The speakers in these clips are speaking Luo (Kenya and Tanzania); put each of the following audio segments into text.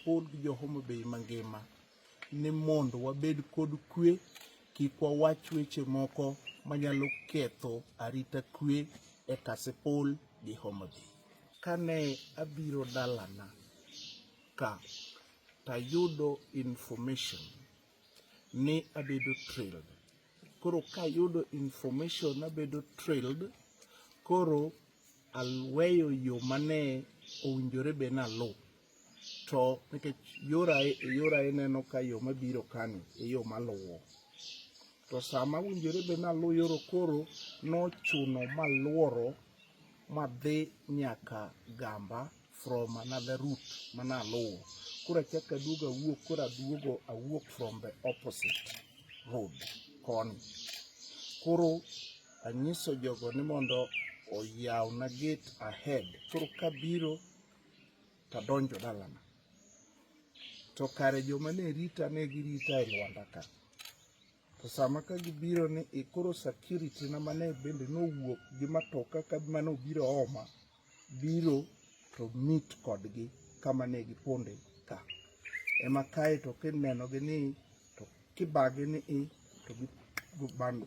Pod jo Homa Bay mangima ni mondo wabed kod kwe, kik wawach weche moko manyalo ketho arita kwe e Kasipul gi Homa Bay. Kane abiro dalana ka tayudo information ni abedo trailed. Koro kayudo information abedo trailed, koro alweyo yo mane owinjore be nalu. To nikech yora neno ka yo mabiro kani e yo maluwo. To sama winjore be nalu yoro, koro nochuno maluoro madhi nyaka Gamba from another route manaluwo. Koro achaka aduogo awuok from the opposite road koni. Koro anyiso jogo ni mondo oyaw na gate ahead. Koro kabiro tadonjo dalana. To kare joma ne rita e Lwanda ka. To sama ka gibiro ni koro security na mane bende nowuok gi matoka ka mane obiro Homa, biro to meet kodgi kama ne giponde ka. Ema kae to kineno gi ni to kibagi ni to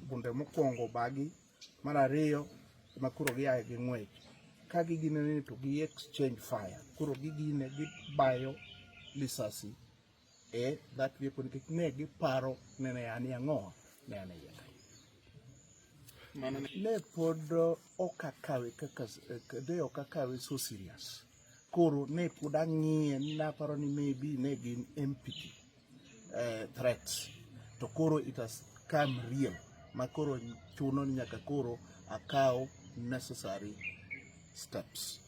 bunde mokwongo bagi, mar ariyo ma koro giaye gi ng'wech. Ka gineno ni to gi exchange fire. Koro gibayo lisasi that vehicle nikech ne giparo ne ani ang'o ne an iye. Ne pod okakawe so serious. Koro ne pod ang'iye, naparo ni maybe ne gin empty threats. To koro it has come real. Ma koro chuno ni nyaka koro akaw necessary steps.